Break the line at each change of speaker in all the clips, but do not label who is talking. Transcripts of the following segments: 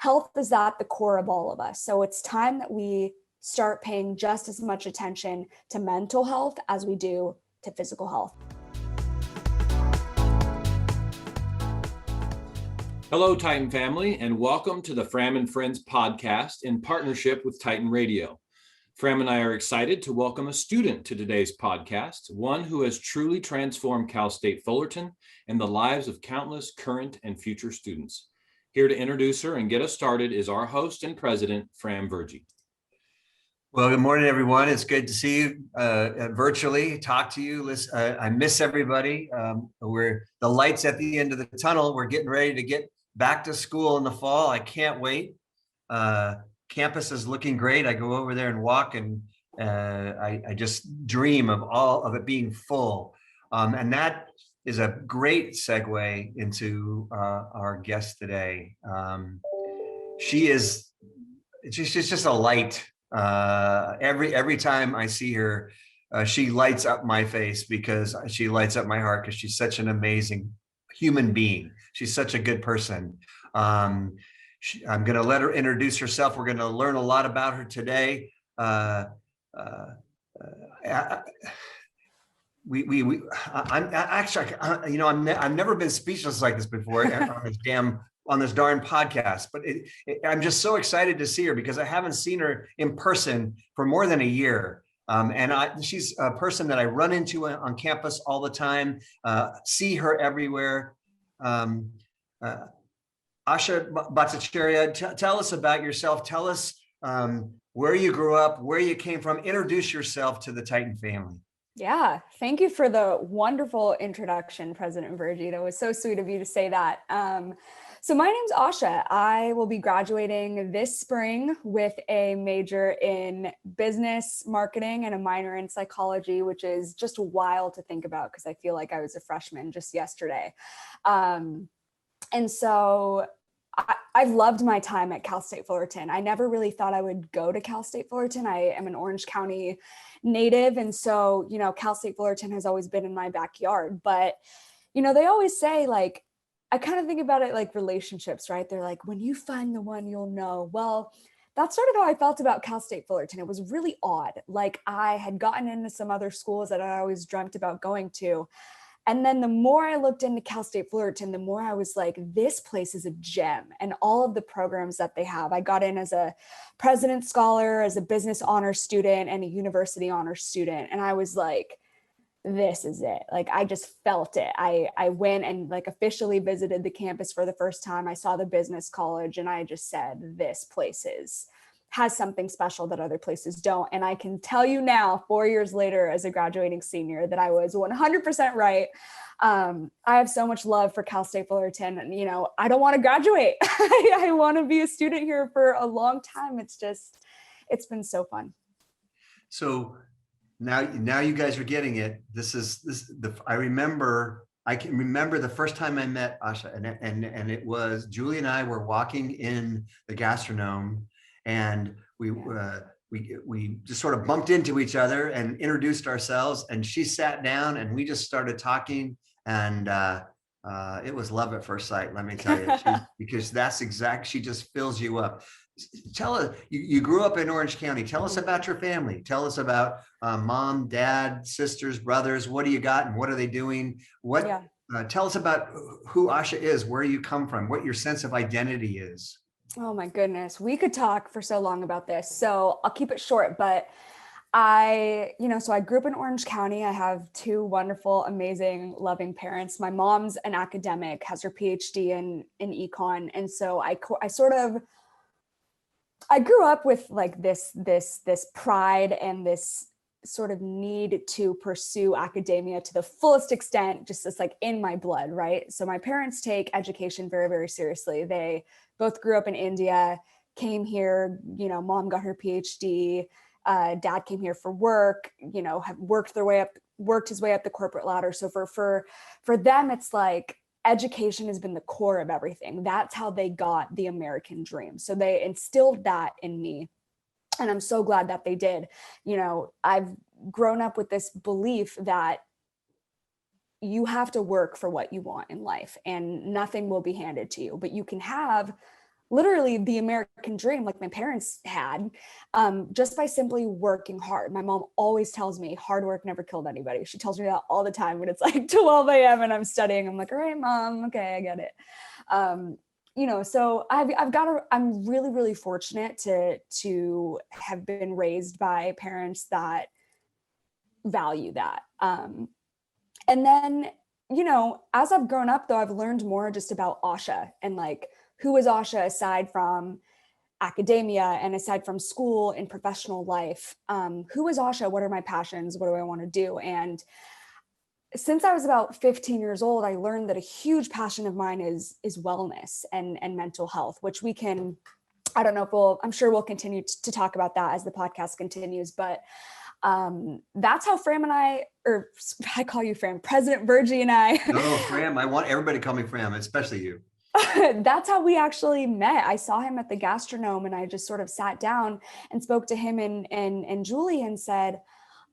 health is at the core of all of us. So it's time that we start paying just as much attention to mental health as we do to physical health.
Hello, Titan family, and welcome to the Fram and Friends podcast in partnership with Titan Radio. Fram and I are excited to welcome a student to today's podcast, one who has truly transformed Cal State Fullerton and the lives of countless current and future students. Here to introduce her and get us started is our host and president, Fram Virjee.
Well, good morning, everyone. It's good to see you virtually, talk to you. I miss everybody. We're the lights at the end of the tunnel. We're getting ready to get back to school in the fall. I can't wait. Campus is looking great. I go over there and walk, and I just dream of all of it being full. And that is a great segue into our guest today. She's just a light. Every time I see her, she lights up my face because she lights up my heart because she's such an amazing human being. She's such a good person. I'm going to let her introduce herself. We're going to learn a lot about her today. I'm actually, I've never been speechless like this before on this darn podcast, but I'm just so excited to see her because I haven't seen her in person for more than a year. She's a person that I run into on campus all the time, see her everywhere. Asha Bhattacharya, tell us about yourself. Tell us where you grew up, where you came from. Introduce yourself to the Titan family.
Yeah, thank you for the wonderful introduction, President Virjee. That was so sweet of you to say that. So my name's Asha. I will be graduating this spring with a major in business marketing and a minor in psychology, which is just wild to think about because I feel like I was a freshman just yesterday. And so I've loved my time at Cal State Fullerton. I never really thought I would go to Cal State Fullerton. I am an Orange County native. And so, Cal State Fullerton has always been in my backyard. But, they always say, like, I kind of think about it like relationships, right? They're like, when you find the one, you'll know. Well, that's sort of how I felt about Cal State Fullerton. It was really odd. Like I had gotten into some other schools that I always dreamt about going to. And then the more I looked into Cal State Fullerton, the more I was like, this place is a gem. And all of the programs that they have, I got in as a President's Scholar, as a business honors student, and a university honors student. And I was like, this is it. Like, I just felt it. I went and like officially visited the campus for the first time. I saw the business college and I just said, this place has something special that other places don't. And I can tell you now, 4 years later, as a graduating senior, that I was 100% right. I have so much love for Cal State Fullerton, and I don't want to graduate. I want to be a student here for a long time. It's been so fun.
So now you guys are getting it. I can remember the first time I met Asha, and it was Julie and I were walking in the gastronome. And we just sort of bumped into each other and introduced ourselves, and she sat down and we just started talking, and it was love at first sight, let me tell you, because she just fills you up. Tell us, you grew up in Orange County. Tell us about your family. Tell us about mom, dad, sisters, brothers. What do you got and what are they doing? Tell us about who Asha is, where you come from, what your sense of identity is.
Oh my goodness. We could talk for so long about this. So I'll keep it short, but I grew up in Orange County. I have two wonderful, amazing, loving parents. My mom's an academic, has her PhD in econ. And so I grew up with like this pride and this sort of need to pursue academia to the fullest extent, just as like in my blood, right? So my parents take education very, very seriously. They both grew up in India, came here, mom got her PhD, dad came here for work, have worked his way up the corporate ladder. So for them, it's like education has been the core of everything. That's how they got the American dream. So they instilled that in me. And I'm so glad that they did. I've grown up with this belief that you have to work for what you want in life and nothing will be handed to you, but you can have literally the American dream, like my parents had, just by simply working hard. My mom always tells me hard work never killed anybody. She tells me that all the time when it's like 12 a.m. and I'm studying. I'm like, all right, mom, okay, I get it. So I'm really, really fortunate to have been raised by parents that value that. And then, as I've grown up though, I've learned more just about Asha and like, who is Asha aside from academia and aside from school and professional life? Who is Asha? What are my passions? What do I want to do? And since I was about 15 years old, I learned that a huge passion of mine is wellness and mental health, which we can, I don't know if I'm sure we'll continue to talk about that as the podcast continues, but that's how Fram and I call you Fram, President Virjee and I.
No, Fram, I want everybody to call me Fram, especially you.
That's how we actually met. I saw him at the gastronome and I just sort of sat down and spoke to him and Julie and said,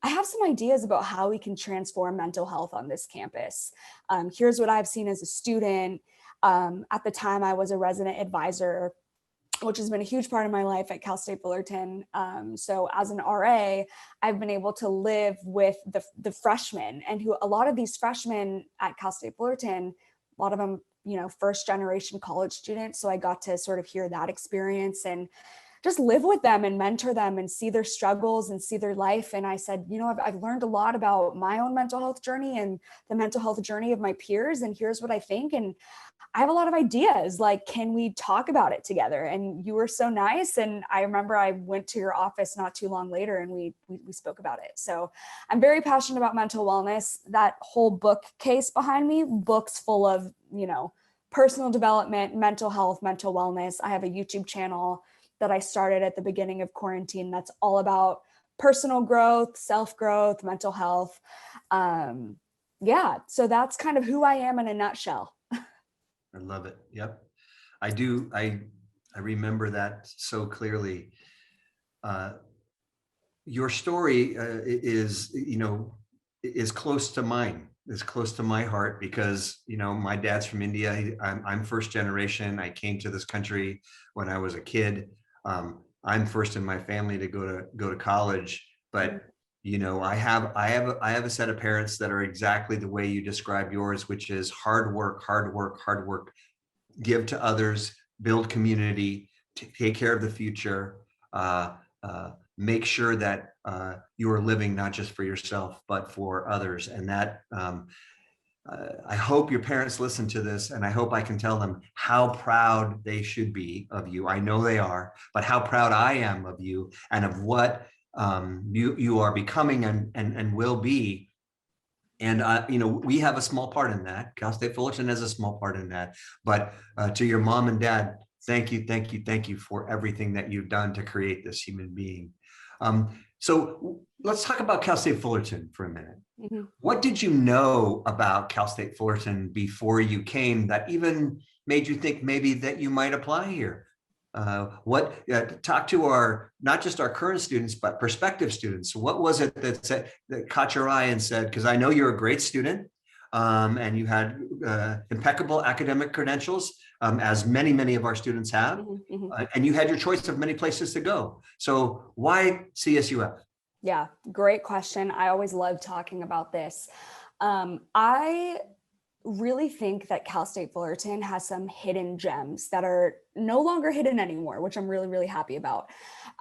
I have some ideas about how we can transform mental health on this campus. Here's what I've seen as a student. At the time, I was a resident advisor, which has been a huge part of my life at Cal State Fullerton. So as an RA, I've been able to live with the freshmen, and a lot of these freshmen at Cal State Fullerton, a lot of them, first generation college students. So I got to sort of hear that experience and just live with them and mentor them and see their struggles and see their life. And I said, I've learned a lot about my own mental health journey and the mental health journey of my peers. And here's what I think. And I have a lot of ideas, like, can we talk about it together? And you were so nice. And I remember I went to your office not too long later and we spoke about it. So I'm very passionate about mental wellness. That whole bookcase behind me, books full of, personal development, mental health, mental wellness. I have a YouTube channel that I started at the beginning of quarantine. That's all about personal growth, self-growth, mental health. So that's kind of who I am in a nutshell.
I love it. Yep. I do. I remember that so clearly. Your story is close to mine. Is close to my heart because, my dad's from India. I'm first generation. I came to this country when I was a kid. I'm first in my family to go to college, but I have a set of parents that are exactly the way you describe yours, which is hard work, give to others, build community, take care of the future, make sure that you are living not just for yourself, but for others. And that I hope your parents listen to this, and I hope I can tell them how proud they should be of you. I know they are, but how proud I am of you and of what you are becoming and will be. And we have a small part in that. Cal State Fullerton has a small part in that. But to your mom and dad, thank you for everything that you've done to create this human being. So let's talk about Cal State Fullerton for a minute. Mm-hmm. What did you know about Cal State Fullerton before you came that even made you think maybe that you might apply here? Talk to not just our current students, but prospective students. What was it that caught your eye and said, because I know you're a great student and you had impeccable academic credentials, as many of our students have, and you had your choice of many places to go. So why CSUF?
Yeah, great question. I always love talking about this. I really think that Cal State Fullerton has some hidden gems that are no longer hidden anymore, which I'm really, really happy about.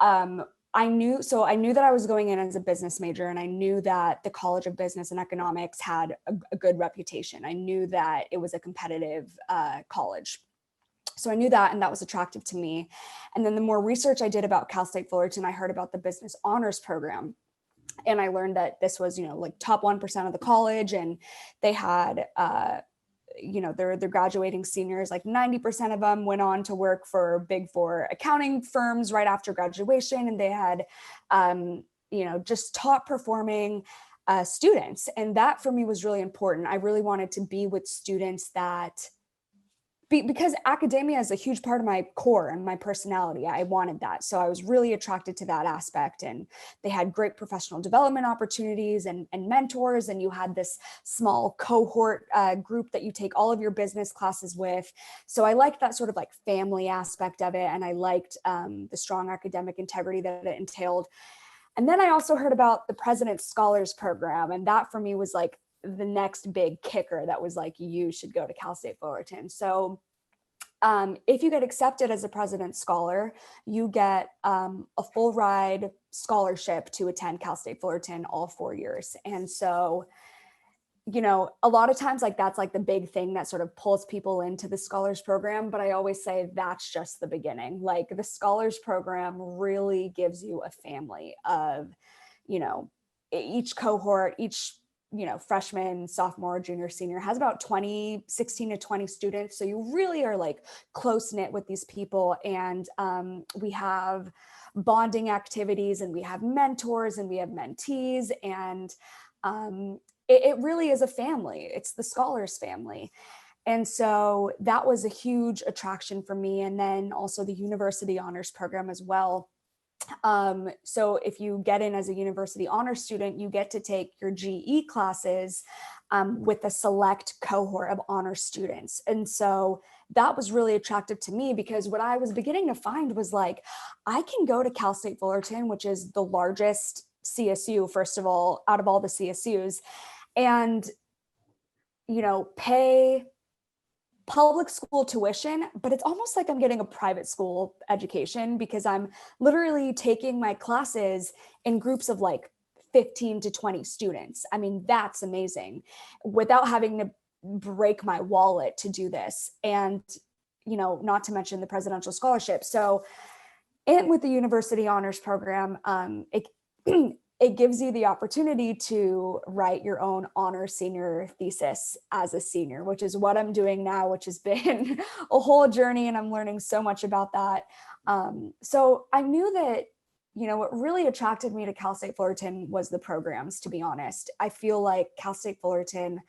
I knew that I was going in as a business major, and I knew that the College of Business and Economics had a good reputation. I knew that it was a competitive college. So I knew that, and that was attractive to me. And then the more research I did about Cal State Fullerton, I heard about the business honors program. And I learned that this was, like top 1% of the college, and they had, their graduating seniors, like 90% of them went on to work for Big Four accounting firms right after graduation. And they had, just top performing students. And that for me was really important. I really wanted to be with students that because academia is a huge part of my core and my personality. I wanted that. So I was really attracted to that aspect. And they had great professional development opportunities and mentors. And you had this small cohort group that you take all of your business classes with. So I liked that sort of like family aspect of it. And I liked the strong academic integrity that it entailed. And then I also heard about the President's Scholars Program. And that for me was like the next big kicker that was like, you should go to Cal State Fullerton. So if you get accepted as a President's Scholar, you get a full ride scholarship to attend Cal State Fullerton all 4 years. And so, you know, a lot of times like that's like the big thing that sort of pulls people into the Scholars Program. But I always say that's just the beginning. Like the Scholars Program really gives you a family of, you know, each cohort, each freshman, sophomore, junior, senior has about 16 to 20 students. So you really are like close knit with these people. And we have bonding activities and we have mentors and we have mentees. And it really is a family. It's the scholars family. And so that was a huge attraction for me. And then also the University Honors Program as well. So if you get in as a university honors student, you get to take your GE classes with a select cohort of honors students. And so that was really attractive to me because what I was beginning to find was like, I can go to Cal State Fullerton, which is the largest CSU, first of all, out of all the CSUs, and, you know, pay public school tuition, but it's almost like I'm getting a private school education because I'm literally taking my classes in groups of like 15 to 20 students. I mean, that's amazing without having to break my wallet to do this. And, you know, not to mention the presidential scholarship. So, and with the University Honors Program, it gives you the opportunity to write your own Honors Senior Thesis as a senior, which is what I'm doing now, which has been a whole journey, and I'm learning so much about that. So I knew that, you know, what really attracted me to Cal State Fullerton was the programs, to be honest. I feel like Cal State Fullerton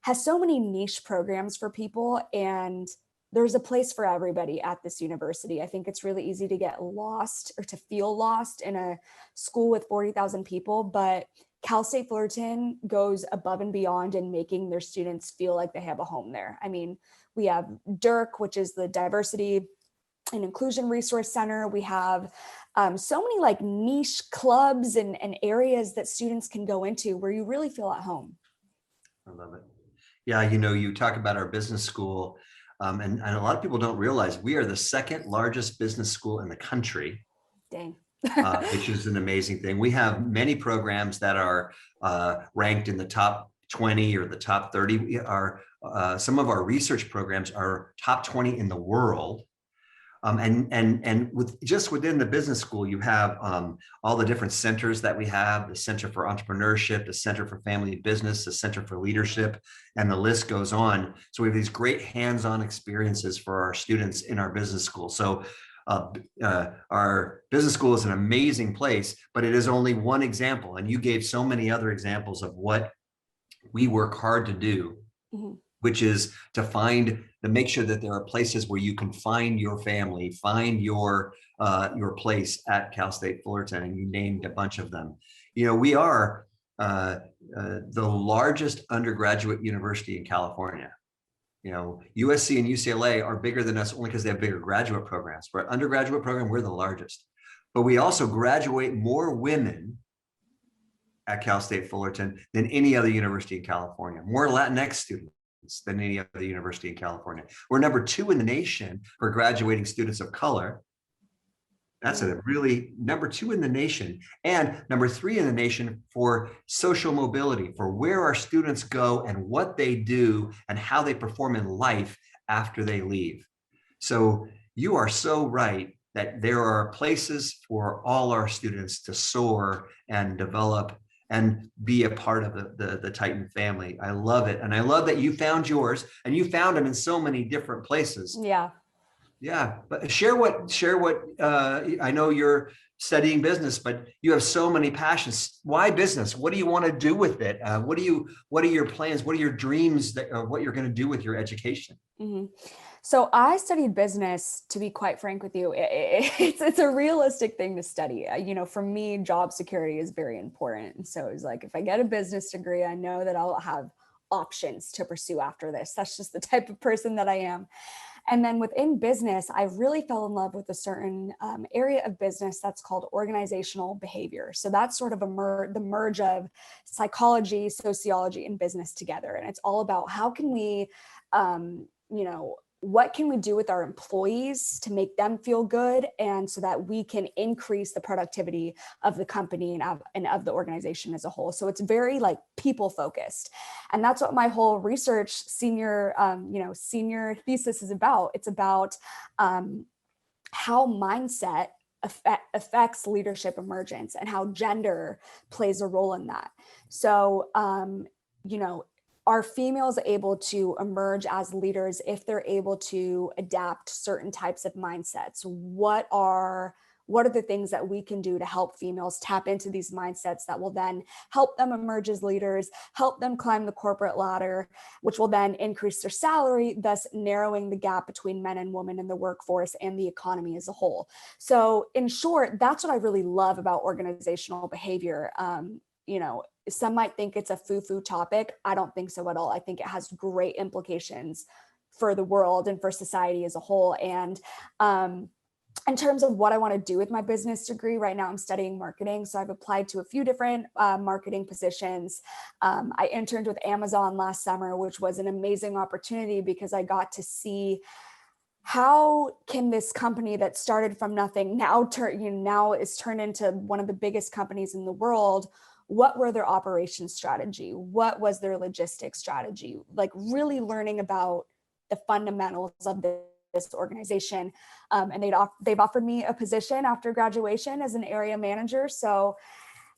has so many niche programs for people, and there's a place for everybody at this university. I think it's really easy to get lost or to feel lost in a school with 40,000 people, but Cal State Fullerton goes above and beyond in making their students feel like they have a home there. I mean, we have DIRC, which is the Diversity and Inclusion Resource Center. We have so many like niche clubs and areas that students can go into where you really feel at home.
I love it. Yeah, you know, you talk about our business school. And a lot of people don't realize we are the second largest business school in the country.
Dang.
Which is an amazing thing. We have many programs that are ranked in the top 20 or the top 30. We are, some of our research programs are top 20 in the world. And with just within the business school, you have all the different centers that we have, the Center for Entrepreneurship, the Center for Family Business, the Center for Leadership, and the list goes on. So we have these great hands-on experiences for our students in our business school. So our business school is an amazing place, but it is only one example. And you gave so many other examples of what we work hard to do. Mm-hmm. Which is to make sure that there are places where you can find your family, find your place at Cal State Fullerton, and you named a bunch of them. You know, we are the largest undergraduate university in California. You know, USC and UCLA are bigger than us only because they have bigger graduate programs. But undergraduate program, we're the largest. But we also graduate more women at Cal State Fullerton than any other university in California, more Latinx students than any other university in California. We're number 2 in the nation for graduating students of color. That's a really number 2 in the nation, and number 3 in the nation for social mobility, for where our students go and what they do and how they perform in life after they leave. So you are so right that there are places for all our students to soar and develop and be a part of the Titan family. I love it. And I love that you found yours, and you found them in so many different places.
Yeah.
Yeah, but share what I know you're studying business, but you have so many passions. Why business? What do you want to do with it? What are your plans? What are your dreams what you're going to do with your education?
Mm-hmm. So I studied business, to be quite frank with you. It's a realistic thing to study. For me, job security is very important. And so it's like, if I get a business degree, I know that I'll have options to pursue after this. That's just the type of person that I am. And then within business, I really fell in love with a certain area of business that's called organizational behavior. So that's sort of the merge of psychology, sociology, and business together. And it's all about how can we, what can we do with our employees to make them feel good, and so that we can increase the productivity of the company and of the organization as a whole. So it's very like people focused, and that's what my whole research senior thesis is about. It's about how mindset affects leadership emergence and how gender plays a role in that. So are females able to emerge as leaders if they're able to adapt certain types of mindsets? What are the things that we can do to help females tap into these mindsets that will then help them emerge as leaders, help them climb the corporate ladder, which will then increase their salary, thus narrowing the gap between men and women in the workforce and the economy as a whole? So in short, that's what I really love about organizational behavior. Some might think it's a foo-foo topic. I don't think so at all. I think it has great implications for the world and for society as a whole. And in terms of what I want to do with my business degree, right now I'm studying marketing. So I've applied to a few different marketing positions. I interned with Amazon last summer, which was an amazing opportunity because I got to see how can this company that started from nothing now is turned into one of the biggest companies in the world. What were their operations strategy? What was their logistics strategy? Like really learning about the fundamentals of this organization. And they've offered me a position after graduation as an area manager. So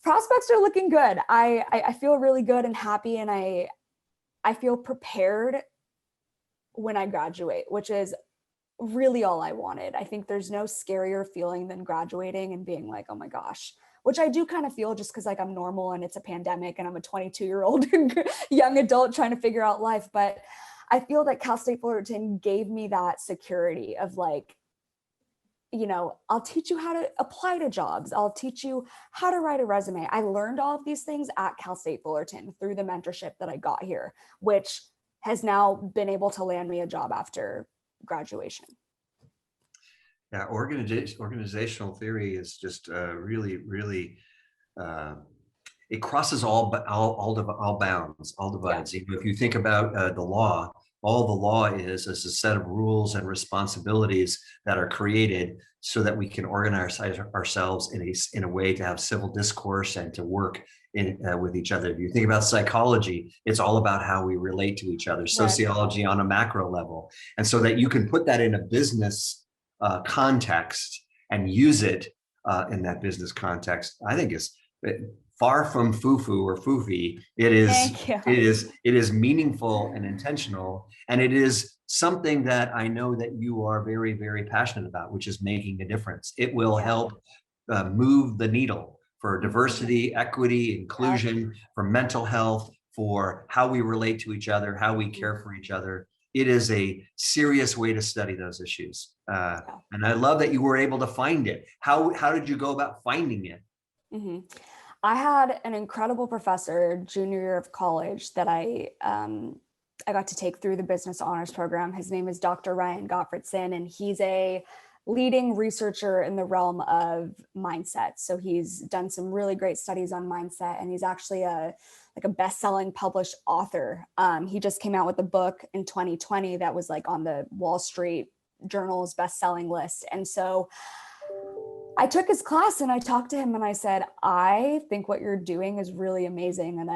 prospects are looking good. I feel really good and happy, and I feel prepared when I graduate, which is really all I wanted. I think there's no scarier feeling than graduating and being like, oh my gosh, which I do kind of feel just because like I'm normal and it's a pandemic and I'm a 22-year-old young adult trying to figure out life. But I feel that Cal State Fullerton gave me that security of like, I'll teach you how to apply to jobs. I'll teach you how to write a resume. I learned all of these things at Cal State Fullerton through the mentorship that I got here, which has now been able to land me a job after graduation.
Yeah, organizational theory is just really, really, it crosses all bounds, all divides. Yeah. If you think about the law, all the law is a set of rules and responsibilities that are created so that we can organize ourselves in a way to have civil discourse and to work with each other. If you think about psychology, it's all about how we relate to each other, sociology on a macro level. And so that you can put that in a business context and use it in that business context, I think is far from foo-foo or foofy. It is meaningful and intentional, and it is something that I know that you are very, very passionate about, which is making a difference. It will help move the needle for diversity, equity, inclusion, for mental health, for how we relate to each other, how we care for each other. It is a serious way to study those issues. And I love that you were able to find it. How did you go about finding it?
Mm-hmm. I had an incredible professor junior year of college that I got to take through the business honors program. His name is Dr. Ryan Gottfredson, and he's a leading researcher in the realm of mindset. So he's done some really great studies on mindset, and he's actually a best-selling published author. He just came out with a book in 2020 that was like on the Wall Street Journal's best-selling list. And so I took his class and I talked to him and I said, I think what you're doing is really amazing. And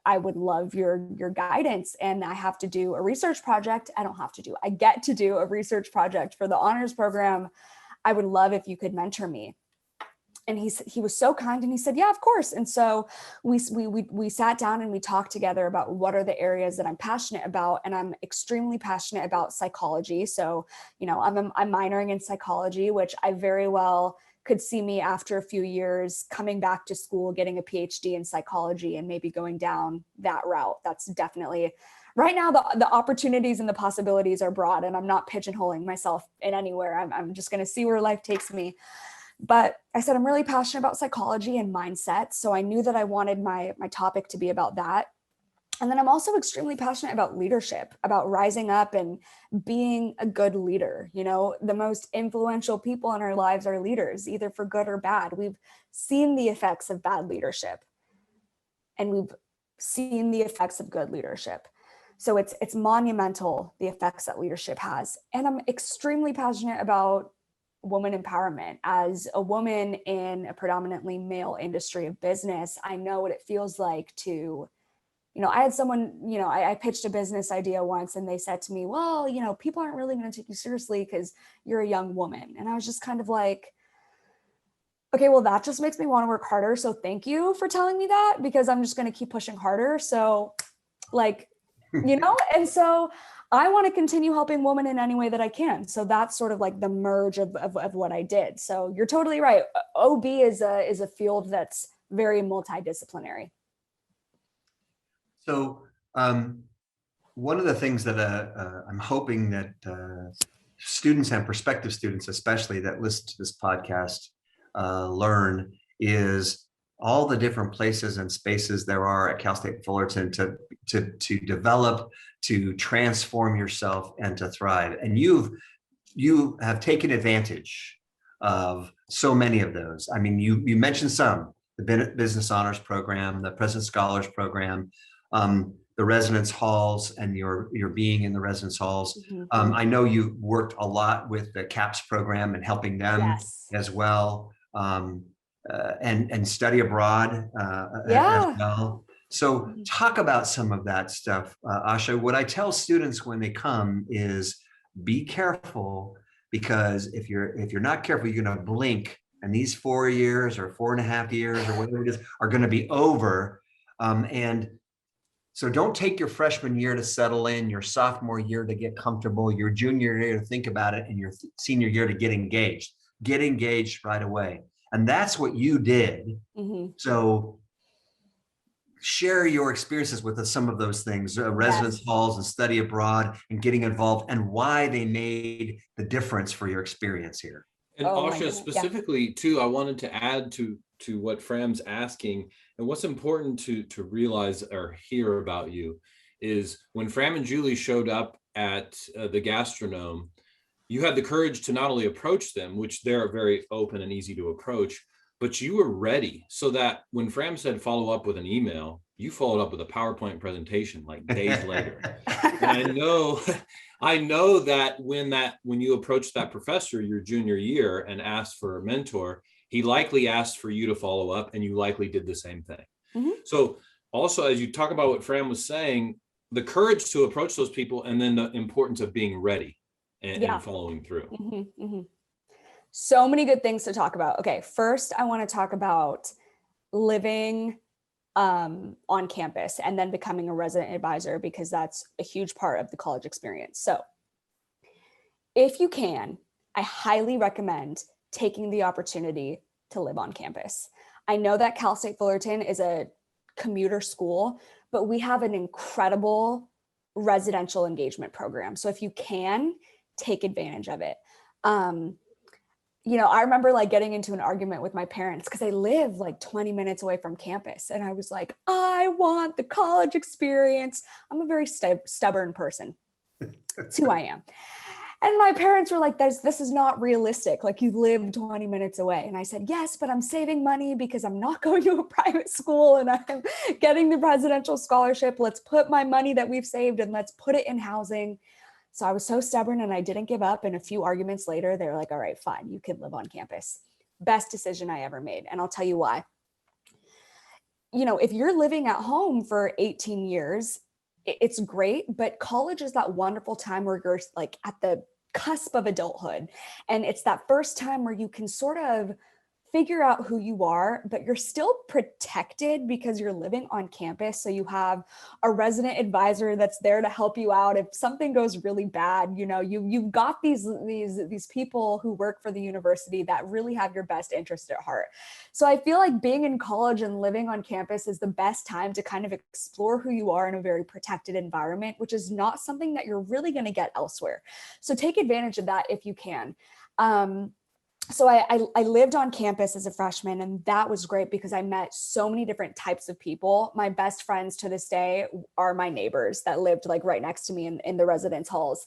I would love your guidance. And I have to do a research project. I get to do a research project for the honors program. I would love if you could mentor me. And he was so kind, and he said, yeah, of course. And so we sat down and we talked together about what are the areas that I'm passionate about. And I'm extremely passionate about psychology. So, I'm minoring in psychology, which I very well could see me after a few years coming back to school, getting a PhD in psychology and maybe going down that route. That's definitely right now the opportunities and the possibilities are broad, and I'm not pigeonholing myself in anywhere. I'm just going to see where life takes me. But I said, I'm really passionate about psychology and mindset. So I knew that I wanted my topic to be about that. And then I'm also extremely passionate about leadership, about rising up and being a good leader. You know, the most influential people in our lives are leaders, either for good or bad. We've seen the effects of bad leadership, and we've seen the effects of good leadership. So it's monumental, the effects that leadership has. And I'm extremely passionate about woman empowerment. As a woman in a predominantly male industry of business, I know what it feels like to, I had someone, I pitched a business idea once, and they said to me, well, people aren't really going to take you seriously because you're a young woman. And I was just kind of like, okay, well, that just makes me want to work harder. So thank you for telling me that, because I'm just going to keep pushing harder. So and so I want to continue helping women in any way that I can. So that's sort of like the merge of what I did. So you're totally right. OB is a field that's very multidisciplinary.
So one of the things that I'm hoping that students and prospective students, especially that listen to this podcast, learn is all the different places and spaces there are at Cal State Fullerton to develop, to transform yourself, and to thrive. And you have taken advantage of so many of those. I mean, you mentioned some, the Business Honors Program, the President's Scholars Program, the residence halls, and your being in the residence halls.
Mm-hmm.
I know you worked a lot with the CAPS program and helping them as well, and study abroad as well. So talk about some of that stuff, Asha. What I tell students when they come is be careful, because if you're not careful, you're going to blink, and these 4 years or 4.5 years or whatever it is are going to be over. And so don't take your freshman year to settle in, your sophomore year to get comfortable, your junior year to think about it, and your senior year to get engaged. Get engaged right away. And that's what you did. Mm-hmm. So share your experiences with us, some of those things, residence halls and study abroad and getting involved, and why they made the difference for your experience here.
And Asha, specifically too, I wanted to add to what Fram's asking, and what's important to realize or hear about you is when Fram and Julie showed up at the gastronome, you had the courage to not only approach them, which they're very open and easy to approach, but you were ready, so that when Fram said follow up with an email, you followed up with a PowerPoint presentation like days later. And I know that when you approached that professor your junior year and asked for a mentor, he likely asked for you to follow up, and you likely did the same thing. Mm-hmm. So also, as you talk about what Fram was saying, the courage to approach those people, and then the importance of being ready and following through.
Mm-hmm, mm-hmm. So many good things to talk about. Okay, first, I want to talk about living on campus and then becoming a resident advisor, because that's a huge part of the college experience. So if you can, I highly recommend taking the opportunity to live on campus. I know that Cal State Fullerton is a commuter school, but we have an incredible residential engagement program. So if you can, take advantage of it. I remember getting into an argument with my parents because I live 20 minutes away from campus. And I was like, I want the college experience. I'm a very stubborn person. That's who I am. And my parents were like, this is not realistic. You live 20 minutes away. And I said, yes, but I'm saving money because I'm not going to a private school and I'm getting the presidential scholarship. Let's put my money that we've saved and let's put it in housing. So I was so stubborn and I didn't give up. And a few arguments later, they were like, all right, fine, you can live on campus. Best decision I ever made. And I'll tell you why. If you're living at home for 18 years, it's great, but college is that wonderful time where you're at the cusp of adulthood. And it's that first time where you can sort of figure out who you are, but you're still protected because you're living on campus. So you have a resident advisor that's there to help you out if something goes really bad. You know, you've got these people who work for the university that really have your best interest at heart. So I feel like being in college and living on campus is the best time to kind of explore who you are in a very protected environment, which is not something that you're really going to get elsewhere. So take advantage of that if you can. So I lived on campus as a freshman, and that was great because I met so many different types of people. My best friends to this day are my neighbors that lived like right next to me in the residence halls.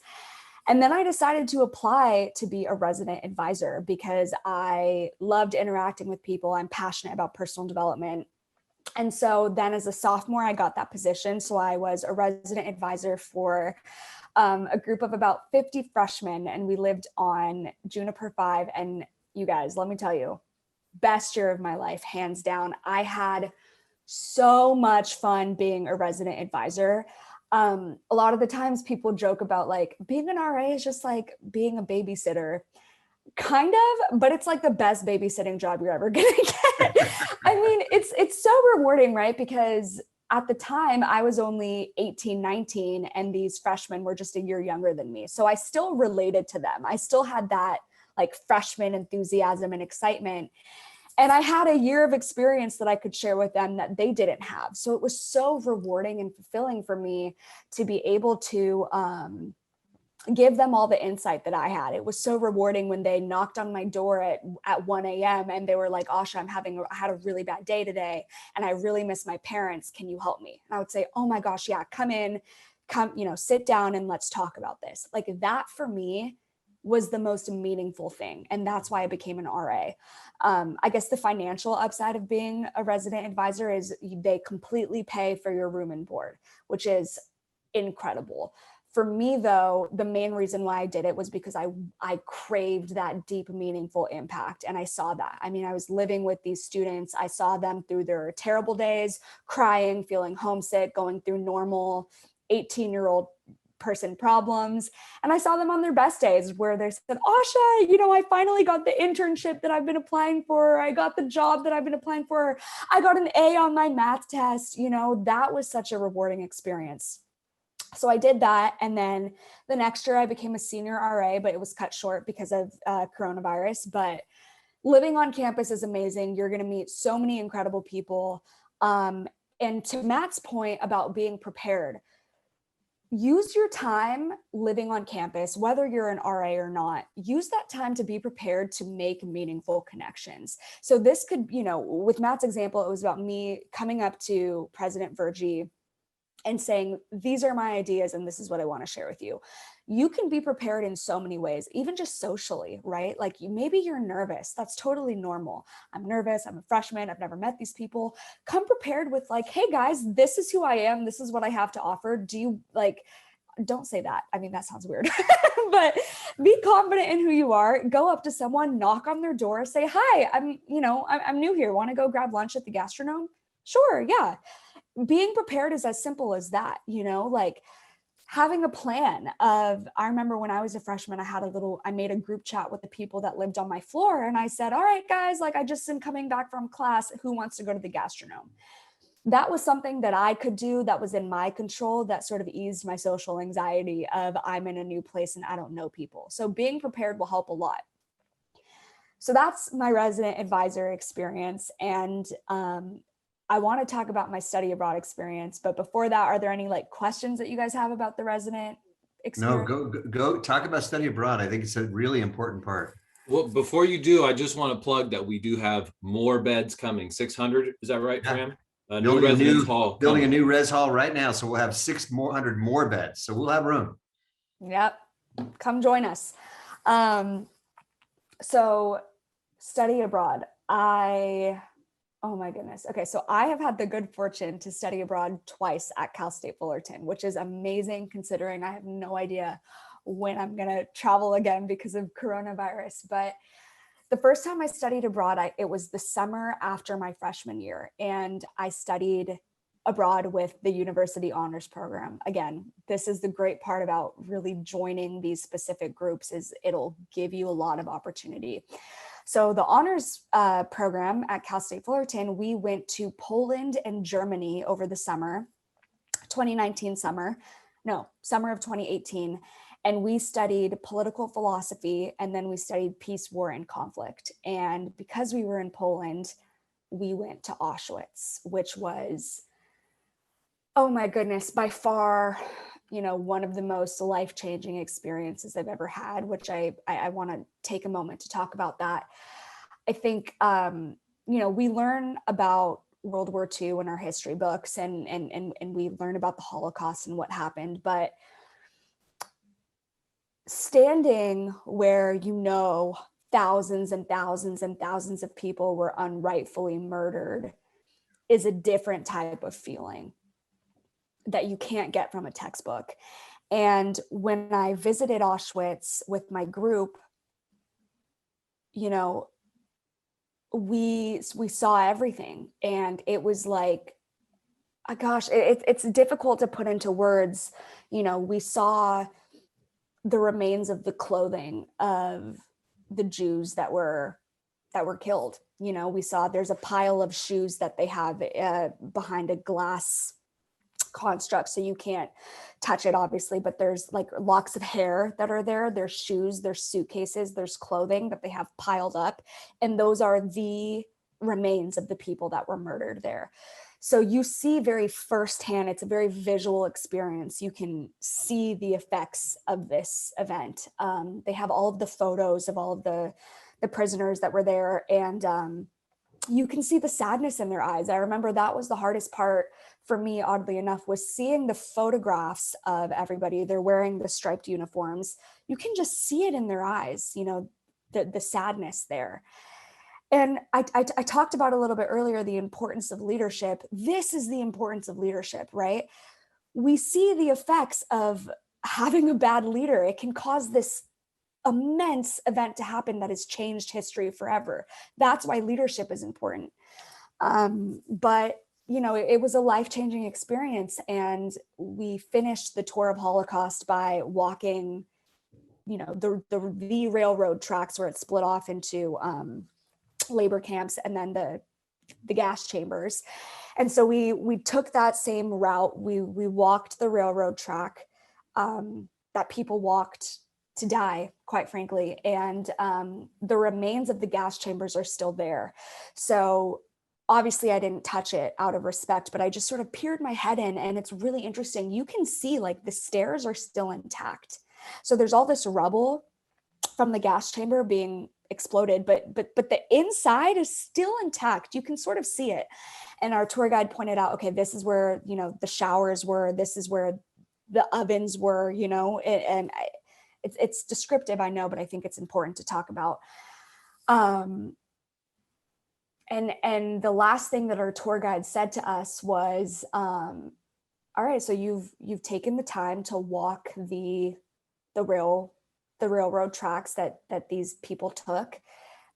And then I decided to apply to be a resident advisor because I loved interacting with people. I'm passionate about personal development. And so then as a sophomore, I got that position. So I was a resident advisor for a group of about 50 freshmen, and we lived on Juniper 5. And you guys, let me tell you, best year of my life, hands down. I had so much fun being a resident advisor. A lot of the times people joke about like being an RA is just like being a babysitter, kind of, but it's like the best babysitting job you're ever gonna get. I mean, it's so rewarding, right? Because at the time I was only 18, 19, and these freshmen were just a year younger than me. So I still related to them. I still had that like freshman enthusiasm and excitement. And I had a year of experience that I could share with them that they didn't have. So it was so rewarding and fulfilling for me to be able to give them all the insight that I had. It was so rewarding when they knocked on my door at 1 a.m. and they were like, Asha, I had a really bad day today and I really miss my parents. Can you help me? And I would say, oh my gosh, yeah, come in, sit down and let's talk about this. Like that for me was the most meaningful thing. And that's why I became an RA. I guess the financial upside of being a resident advisor is they completely pay for your room and board, which is incredible. For me, though, the main reason why I did it was because I craved that deep, meaningful impact. And I saw that. I mean, I was living with these students. I saw them through their terrible days, crying, feeling homesick, going through normal 18-year-old person problems. And I saw them on their best days where they said, Asha, I finally got the internship that I've been applying for. I got the job that I've been applying for. I got an A on my math test. That was such a rewarding experience. So I did that. And then the next year I became a senior RA, but it was cut short because of coronavirus. But living on campus is amazing. You're going to meet so many incredible people. And to Matt's point about being prepared, use your time living on campus, whether you're an RA or not, use that time to be prepared to make meaningful connections. So this could, with Matt's example, it was about me coming up to President Virjee and saying, these are my ideas and this is what I want to share with you. You can be prepared in so many ways, even just socially, right? Like maybe you're nervous. That's totally normal. I'm nervous. I'm a freshman. I've never met these people. Come prepared with like, hey guys, this is who I am. This is what I have to offer. Do you don't say that. I mean, that sounds weird, but be confident in who you are. Go up to someone, knock on their door, say, hi, I'm new here. Want to go grab lunch at the gastronome? Sure. Yeah. Being prepared is as simple as that, like having a plan of, I remember when I was a freshman, I made a group chat with the people that lived on my floor. And I said, all right, guys, like I just am coming back from class. Who wants to go to the gastronome? That was something that I could do that was in my control, that sort of eased my social anxiety of I'm in a new place and I don't know people. So being prepared will help a lot. So that's my resident advisor experience. And I want to talk about my study abroad experience, but before that, are there any questions that you guys have about the resident experience?
No, go talk about study abroad. I think it's a really important part.
Well, before you do, I just want to plug that we do have more beds coming. 600, is that right, Fram?
Building a new res hall right now, so we'll have 600 more beds, so we'll have room.
Yep, come join us. So study abroad. Oh my goodness. Okay, so I have had the good fortune to study abroad twice at Cal State Fullerton, which is amazing considering I have no idea when I'm going to travel again because of coronavirus. But the first time I studied abroad, it was the summer after my freshman year, and I studied abroad with the University Honors Program. Again, this is the great part about really joining these specific groups is it'll give you a lot of opportunity. So the honors program at Cal State Fullerton, we went to Poland and Germany over the summer, 2019 summer of 2018. And we studied political philosophy, and then we studied peace, war, and conflict. And because we were in Poland, we went to Auschwitz, which was, oh my goodness, by far, one of the most life-changing experiences I've ever had, which I want to take a moment to talk about that. I think, we learn about World War II in our history books, and we learn about the Holocaust and what happened, but standing where, thousands and thousands and thousands of people were unrightfully murdered is a different type of feeling that you can't get from a textbook. And when I visited Auschwitz with my group, we saw everything. And it was like, oh gosh, it's difficult to put into words. We saw the remains of the clothing of the Jews that were killed. We saw there's a pile of shoes that they have behind a glass construct, so you can't touch it, obviously, but there's like locks of hair that are there, there's shoes, there's suitcases, there's clothing that they have piled up, and those are the remains of the people that were murdered there. So you see very firsthand, it's a very visual experience. You can see the effects of this event. They have all of the photos of all of the prisoners that were there, and you can see the sadness in their eyes. I remember that was the hardest part for me, oddly enough, was seeing the photographs of everybody. They're wearing the striped uniforms. You can just see it in their eyes, the sadness there. And I talked about a little bit earlier, the importance of leadership. This is the importance of leadership, right? We see the effects of having a bad leader. It can cause this immense event to happen that has changed history forever. That's why leadership is important. But it was a life-changing experience, and we finished the tour of Holocaust by walking, the railroad tracks where it split off into labor camps and then the gas chambers. And so we took that same route. We walked the railroad track that people walked to die, quite frankly. And the remains of the gas chambers are still there. So obviously I didn't touch it out of respect, but I just sort of peered my head in, and it's really interesting. You can see like the stairs are still intact. So there's all this rubble from the gas chamber being exploded, but the inside is still intact. You can sort of see it. And our tour guide pointed out, okay, this is where, the showers were, this is where the ovens were, and it's descriptive, I know, but I think it's important to talk about. And the last thing that our tour guide said to us was, all right, so you've taken the time to walk the railroad tracks that these people took,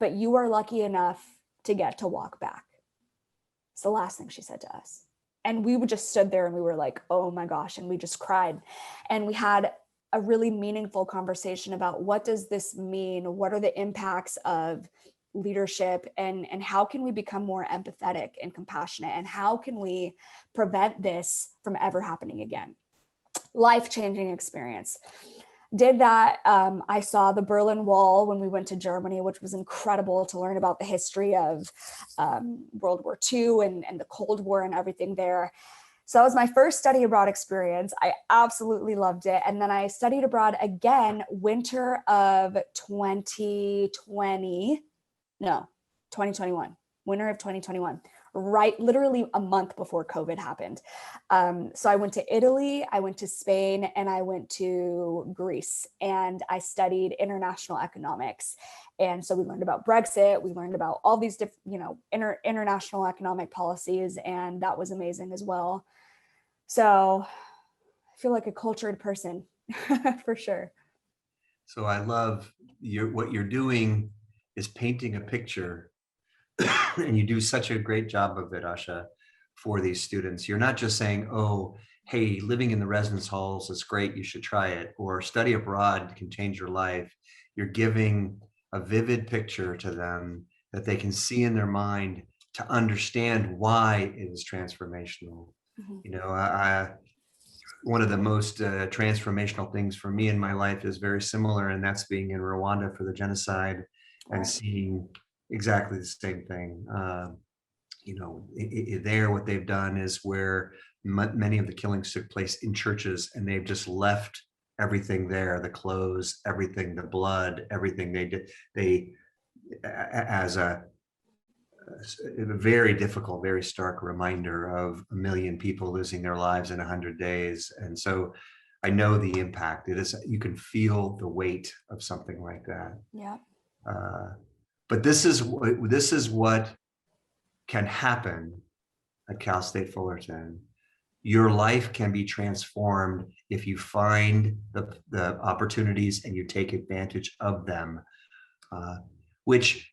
but you are lucky enough to get to walk back. It's the last thing she said to us. And we just stood there and we were like, oh my gosh, and we just cried. And we had a really meaningful conversation about what does this mean? What are the impacts of leadership, and how can we become more empathetic and compassionate, and how can we prevent this from ever happening again? Life-changing experience. Did that. I saw the Berlin Wall when we went to Germany, which was incredible to learn about the history of World War II and the Cold War and everything there. So that was my first study abroad experience. I absolutely loved it. And then I studied abroad again, winter of 2021, winter of 2021, right, literally a month before COVID happened. So I went to Italy, I went to Spain, and I went to Greece, and I studied international economics. And so we learned about Brexit, we learned about all these different, international economic policies, and that was amazing as well. So I feel like a cultured person for sure.
So I love what you're doing is painting a picture, and you do such a great job of it, Asha, for these students. You're not just saying, oh, hey, living in the residence halls is great, you should try it, or study abroad can change your life. You're giving a vivid picture to them that they can see in their mind to understand why it is transformational. You know, one of the most transformational things for me in my life is very similar, and that's being in Rwanda for the genocide and seeing exactly the same thing. You know, there, what they've done is where many of the killings took place in churches, and they've just left everything there, the clothes, everything, the blood, everything they did, as a very difficult, very stark reminder of 1 million people losing their lives in 100 days. And so I know the impact. It is, you can feel the weight of something like that.
Yeah.
But this is what can happen at Cal State Fullerton. Your life can be transformed if you find the opportunities and you take advantage of them, which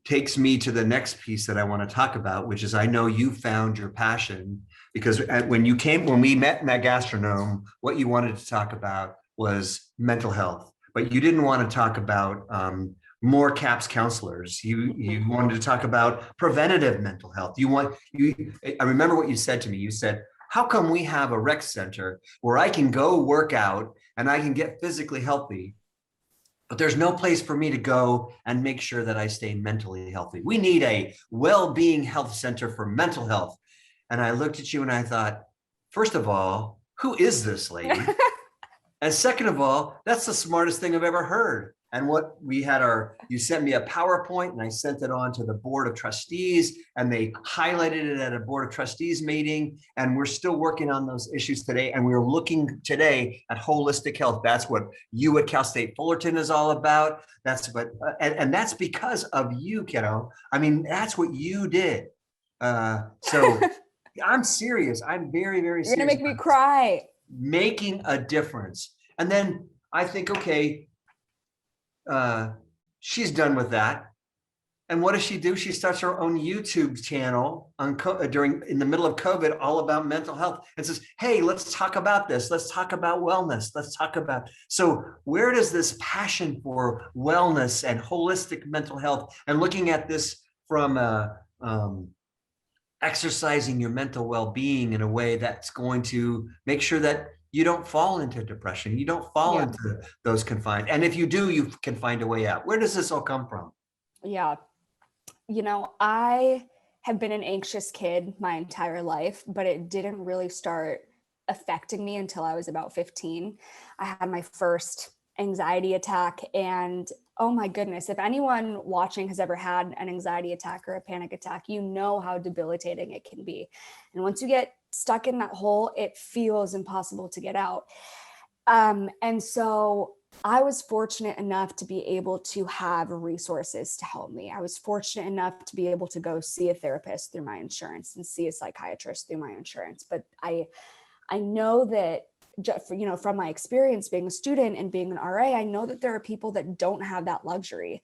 takes me to the next piece that I want to talk about, which is, I know you found your passion, because when we met in that gastronome, what you wanted to talk about was mental health, but you didn't want to talk about more CAPS counselors. You wanted to talk about preventative mental health. I remember what you said to me. You said, how come we have a rec center where I can go work out and I can get physically healthy, but there's no place for me to go and make sure that I stay mentally healthy? We need a well-being health center for mental health. And I looked at you and I thought, first of all, who is this lady? And second of all, that's the smartest thing I've ever heard. And you sent me a PowerPoint, and I sent it on to the board of trustees, and they highlighted it at a board of trustees meeting. And we're still working on those issues today. And we're looking today at holistic health. That's what you at Cal State Fullerton is all about. And that's because of you, kiddo. I mean, that's what you did. So I'm serious. I'm very, very serious.
You're gonna make me cry.
Making a difference. And then I think, okay, she's done with that. And what does she do? She starts her own YouTube channel in the middle of COVID, all about mental health, and says, hey, let's talk about this. Let's talk about wellness. So where does this passion for wellness and holistic mental health, and looking at this from exercising your mental well-being in a way that's going to make sure that you don't fall into depression, you don't fall into those confined. And if you do, you can find a way out. Where does this all come from?
Yeah. You know, I have been an anxious kid my entire life, but it didn't really start affecting me until I was about 15. I had my first anxiety attack, and oh my goodness, if anyone watching has ever had an anxiety attack or a panic attack, you know how debilitating it can be. And once you get stuck in that hole, it feels impossible to get out. And so I was fortunate enough to be able to have resources to help me. I was fortunate enough to be able to go see a therapist through my insurance and see a psychiatrist through my insurance. But I know that, you know, from my experience being a student and being an RA, I know that there are people that don't have that luxury.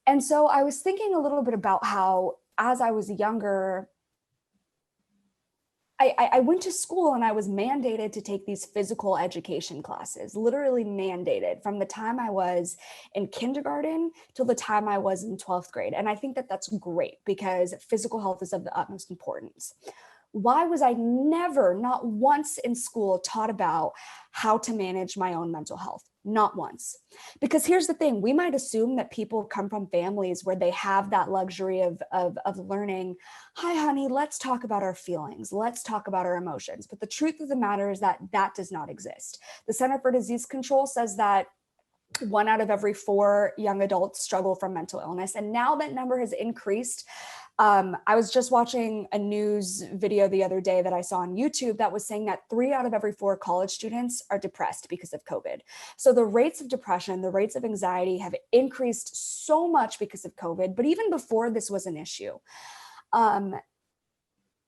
And so I was thinking a little bit about how, as I was younger, I went to school and I was mandated to take these physical education classes, literally mandated from the time I was in kindergarten till the time I was in 12th grade. And I think that that's great because physical health is of the utmost importance. Why was I never, not once in school, taught about how to manage my own mental health? Not once. Because here's the thing, we might assume that people come from families where they have that luxury of learning, hi, honey, let's talk about our feelings. Let's talk about our emotions. But the truth of the matter is that that does not exist. The Center for Disease Control says that 1 out of every 4 young adults struggle from mental illness. And now that number has increased. I was just watching a news video the other day that I saw on YouTube that was saying that 3 out of every 4 college students are depressed because of COVID. So the rates of depression, the rates of anxiety have increased so much because of COVID, but even before this was an issue.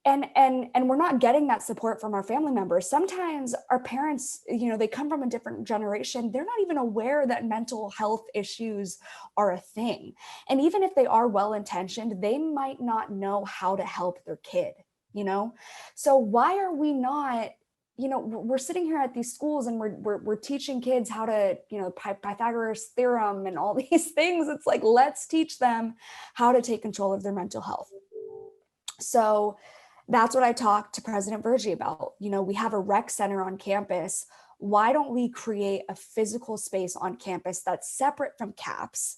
And we're not getting that support from our family members. Sometimes our parents, you know, they come from a different generation. They're not even aware that mental health issues are a thing. And even if they are well-intentioned, they might not know how to help their kid, you know? So why are we not we're sitting here at these schools and we're teaching kids how to, Pythagoras theorem and all these things. It's like, let's teach them how to take control of their mental health. So that's what I talked to President Virjee about. We have a rec center on campus. Why don't we create a physical space on campus that's separate from CAPS,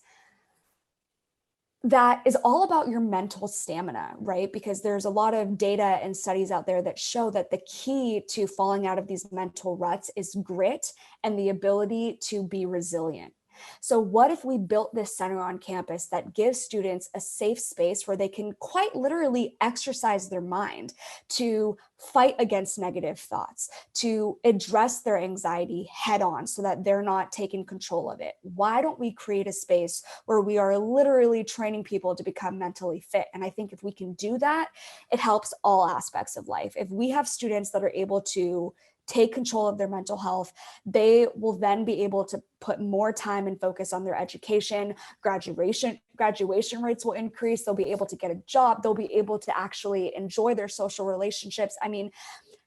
that is all about your mental stamina, right? Because there's a lot of data and studies out there that show that the key to falling out of these mental ruts is grit and the ability to be resilient. So what if we built this center on campus that gives students a safe space where they can quite literally exercise their mind to fight against negative thoughts, to address their anxiety head on so that they're not taking control of it? Why don't we create a space where we are literally training people to become mentally fit? And I think if we can do that, it helps all aspects of life. If we have students that are able to take control of their mental health, they will then be able to put more time and focus on their education. Graduation rates will increase. They'll be able to get a job. They'll be able to actually enjoy their social relationships. I mean,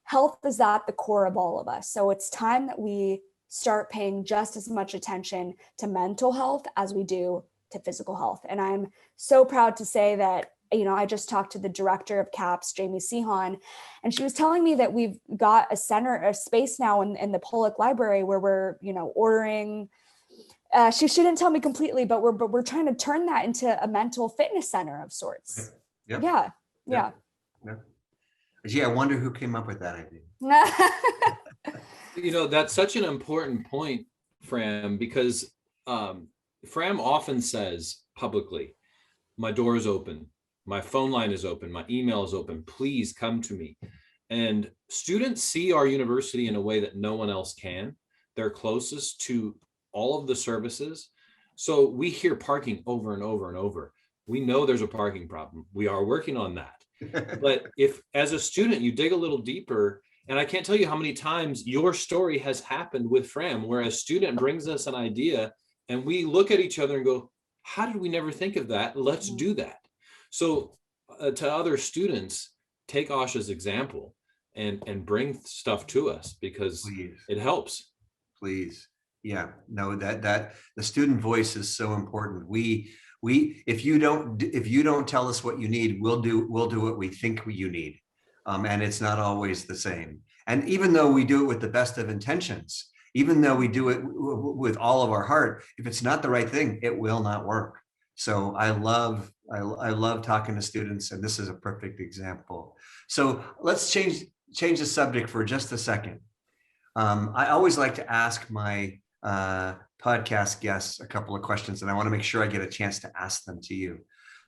health is at the core of all of us. So it's time that we start paying just as much attention to mental health as we do to physical health. And I'm so proud to say that I just talked to the director of CAPS, Jamie Sehan, and she was telling me that we've got a space now in the Pollock Library where we're, ordering. She didn't tell me completely, but we're trying to turn that into a mental fitness center of sorts.
Yep.
Yeah.
Gee, I wonder who came up with that idea.
That's such an important point, Fram, because Fram often says publicly, my door is open. My phone line is open. My email is open. Please come to me. And students see our university in a way that no one else can. They're closest to all of the services. So we hear parking over and over and over. We know there's a parking problem. We are working on that. But if, as a student, you dig a little deeper, and I can't tell you how many times your story has happened with Fram, where a student brings us an idea and we look at each other and go, how did we never think of that? Let's do that. So to other students, take Asha's example and bring stuff to us, because it helps.
Please. Yeah, no, that the student voice is so important. If you don't tell us what you need, we'll do what we think you need. And it's not always the same. And even though we do it with the best of intentions, even though we do it with all of our heart, if it's not the right thing, it will not work. So I love talking to students, and this is a perfect example. So let's change the subject for just a second. I always like to ask my podcast guests a couple of questions, and I want to make sure I get a chance to ask them to you.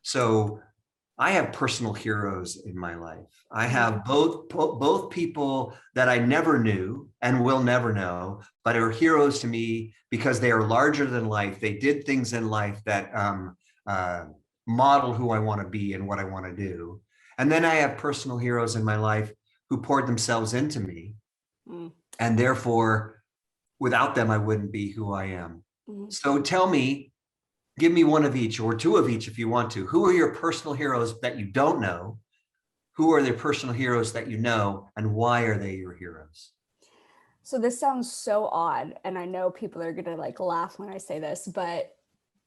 So I have personal heroes in my life. I have both people that I never knew and will never know, but are heroes to me because they are larger than life. They did things in life that model who I want to be and what I want to do. And then I have personal heroes in my life who poured themselves into me. And therefore, without them, I wouldn't be who I am. So tell me, give me one of each or two of each if you want to. Who are your personal heroes that you don't know? Who are the personal heroes that you know? And why are they your heroes?
So this sounds so odd, and I know people are going to laugh when I say this, but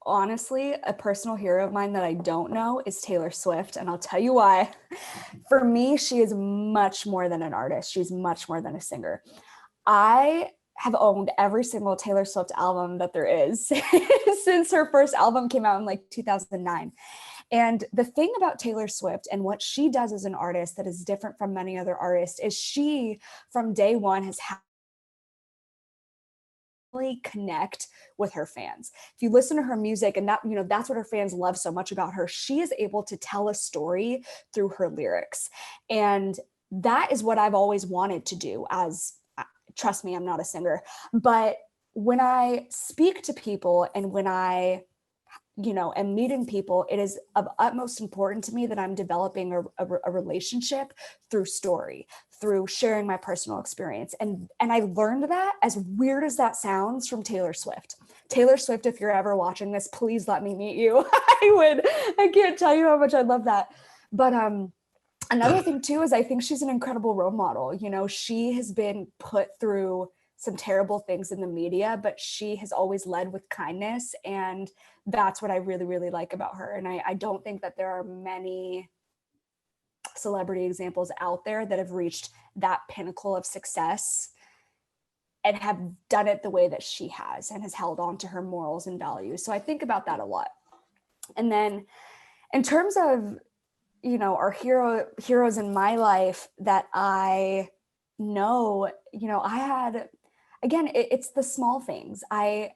honestly, a personal hero of mine that I don't know is Taylor Swift, and I'll tell you why. For me, she is much more than an artist. She's much more than a singer. I have owned every single Taylor Swift album that there is since her first album came out in 2009. And the thing about Taylor Swift and what she does as an artist that is different from many other artists is she, from day one, has connect with her fans. If you listen to her music, and that's what her fans love so much about her, she is able to tell a story through her lyrics. And that is what I've always wanted to do. Trust me, I'm not a singer, but when I speak to people and when I am meeting people, it is of utmost importance to me that I'm developing a relationship through story, through sharing my personal experience. And I learned that, as weird as that sounds, from Taylor Swift. Taylor Swift, if you're ever watching this, please let me meet you. I can't tell you how much I love that. But Another thing too is I think she's an incredible role model. You know, she has been put through some terrible things in the media, but she has always led with kindness. And that's what I really, really like about her. And I don't think that there are many celebrity examples out there that have reached that pinnacle of success and have done it the way that she has and has held on to her morals and values. So I think about that a lot. And then in terms of, you know, our heroes in my life that I know, you know, I had, again, it's the small things. I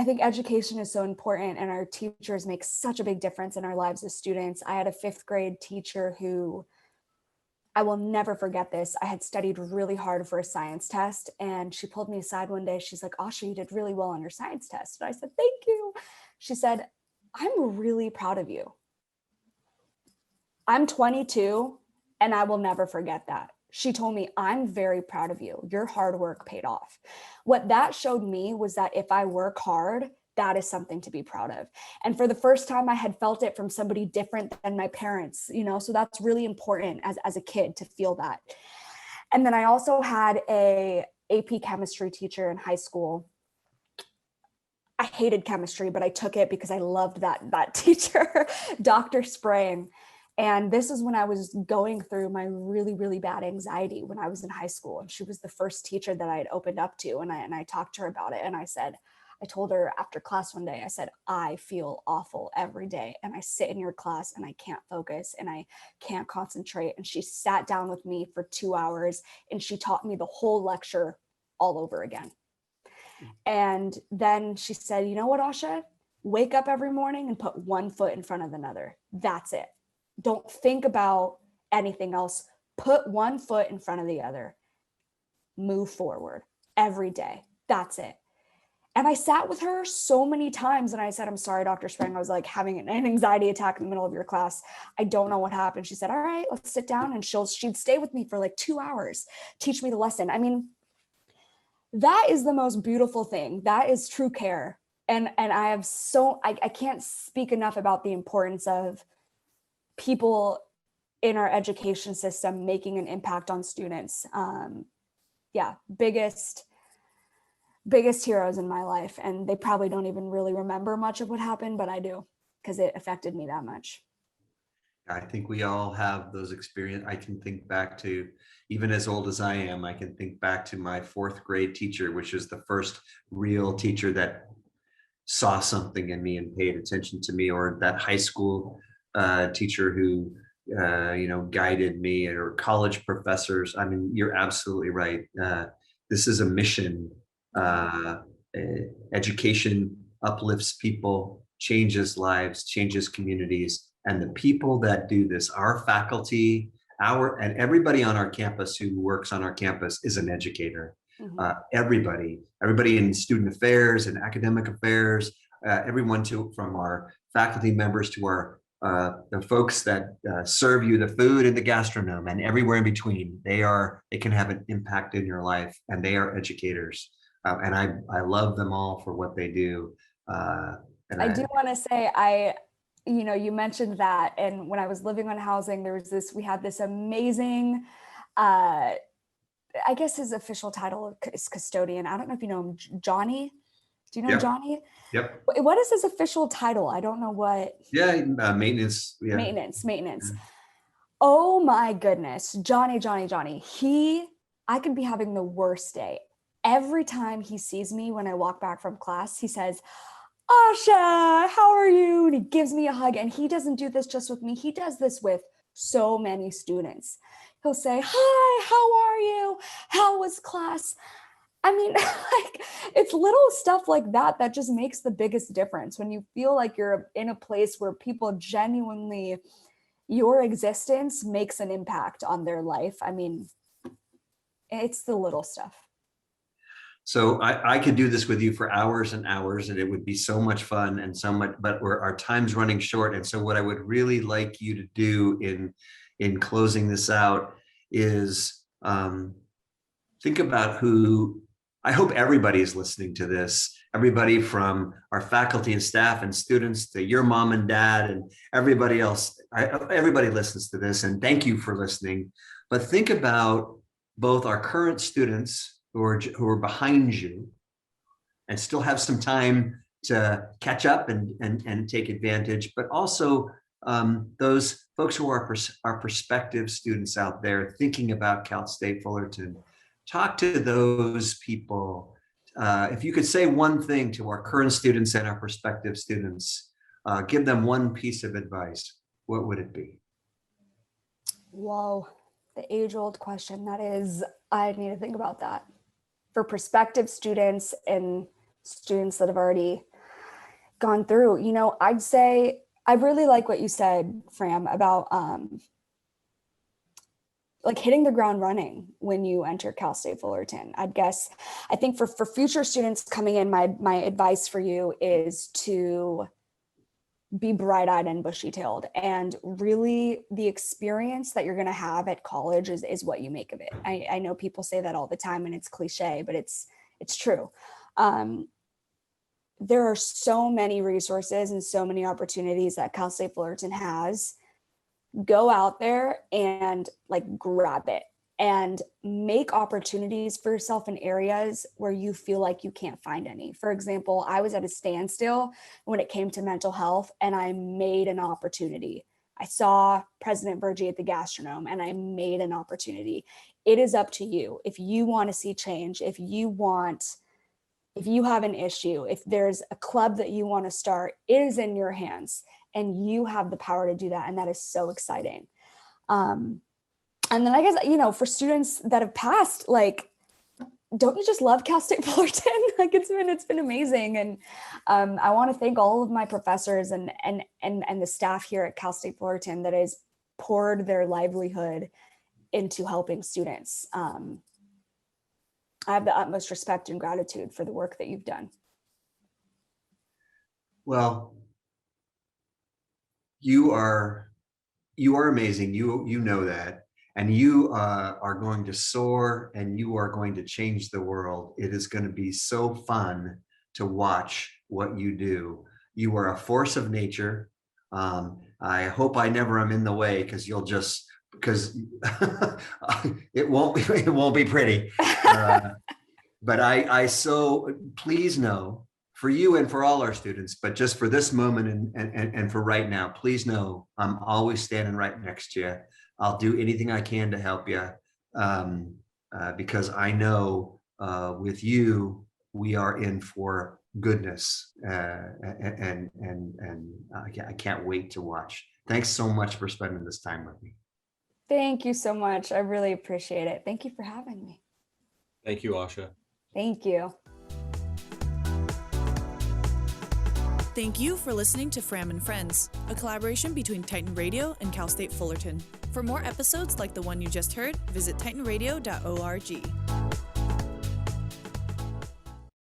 think education is so important, and our teachers make such a big difference in our lives as students. I had a 5th grade teacher who, I will never forget this. I had studied really hard for a science test, and she pulled me aside one day. She's like, Asha, you did really well on your science test. And I said, thank you. She said, I'm really proud of you. I'm 22 and I will never forget that. She told me, I'm very proud of you. Your hard work paid off. What that showed me was that if I work hard, that is something to be proud of. And for the first time, I had felt it from somebody different than my parents, you know, so that's really important as a kid to feel that. And then I also had a AP chemistry teacher in high school. I hated chemistry, but I took it because I loved that teacher, Dr. Spraying. And this is when I was going through my really, really bad anxiety when I was in high school. And she was the first teacher that I had opened up to. And I talked to her about it. And I told her after class one day, I said, I feel awful every day. And I sit in your class and I can't focus and I can't concentrate. And she sat down with me for 2 hours and she taught me the whole lecture all over again. And then she said, you know what, Asha? Wake up every morning and put one foot in front of another. That's it. Don't think about anything else. Put one foot in front of the other. Move forward every day. That's it. And I sat with her so many times and I said, I'm sorry, Dr. Sprang, I was like having an anxiety attack in the middle of your class. I don't know what happened. She said, all right, let's sit down. And she'd stay with me for like 2 hours, teach me the lesson. I mean, that is the most beautiful thing. That is true care. And I can't speak enough about the importance of people in our education system making an impact on students. Biggest heroes in my life. And they probably don't even really remember much of what happened, but I do, because it affected me that much.
I think we all have those experiences. I can think back to, even as old as I am, I can think back to my 4th grade teacher, which is the first real teacher that saw something in me and paid attention to me, or that high school teacher who guided me, or college professors. I mean, you're absolutely right. This is a mission. Education uplifts people, changes lives, changes communities, and the people that do this, our faculty, and everybody on our campus who works on our campus is an educator. Mm-hmm. Everybody in student affairs and academic affairs, everyone from our faculty members to our the folks that serve you the food in the gastronome and everywhere in between. They can have an impact in your life, and they are educators. And I love them all for what they do. I
do want to say, you mentioned that, and when I was living on housing, we had this amazing, I guess his official title is custodian. I don't know if you know him, Johnny. Do you know Johnny?
Yep.
What is his official title? I don't know what.
Yeah, maintenance. Yeah.
Maintenance. Yeah. Oh my goodness, Johnny. I could be having the worst day. Every time he sees me when I walk back from class, he says, Asha, how are you? And he gives me a hug. And he doesn't do this just with me. He does this with so many students. He'll say, hi, how are you? How was class? I mean, like, it's little stuff like that that just makes the biggest difference when you feel like you're in a place where people genuinely, your existence makes an impact on their life. I mean, it's the little stuff.
So I could do this with you for hours and hours, and it would be so much fun and so much, but our time's running short. And so what I would really like you to do in closing this out is think about who, I hope everybody is listening to this everybody from our faculty and staff and students to your mom and dad and everybody else. Everybody listens to this, and thank you for listening. But think about both our current students who are behind you and still have some time to catch up and take advantage, but also those folks who are our prospective students out there thinking about Cal State Fullerton. Talk to those people. If you could say one thing to our current students and our prospective students, give them one piece of advice, what would it be?
Whoa, the age-old question. That is, I need to think about that. For prospective students and students that have already gone through, I'd say, I really like what you said, Fram, about like hitting the ground running when you enter Cal State Fullerton. I think for future students coming in, my advice for you is to be bright-eyed and bushy-tailed, and really the experience that you're going to have at college is what you make of it. I know people say that all the time and it's cliche, but it's true. There are so many resources and so many opportunities that Cal State Fullerton has. Go out there and like grab it and make opportunities for yourself in areas where you feel like you can't find any. For example, I was at a standstill when it came to mental health, and I made an opportunity. I saw President Virjee at the gastronome and I made an opportunity. It is up to you. If you want to see change, if you have an issue, if there's a club that you want to start, it is in your hands and you have the power to do that. And that is so exciting. And then I guess, for students that have passed, like, don't you just love Cal State Fullerton? Like it's been amazing. And I want to thank all of my professors and the staff here at Cal State Fullerton that has poured their livelihood into helping students. I have the utmost respect and gratitude for the work that you've done.
Well, you are amazing. You know that. And you are going to soar, and you are going to change the world. It is going to be so fun to watch what you do. You are a force of nature. I hope I never am in the way, because it won't be pretty. But I so please know, for you and for all our students, but just for this moment and for right now, please know I'm always standing right next to you. I'll do anything I can to help you, because I know with you, we are in for goodness, and I can't wait to watch. Thanks so much for spending this time with me.
Thank you so much. I really appreciate it. Thank you for having me.
Thank you, Asha.
Thank you.
Thank you for listening to Fram and Friends, a collaboration between Titan Radio and Cal State Fullerton. For more episodes like the one you just heard, visit titanradio.org.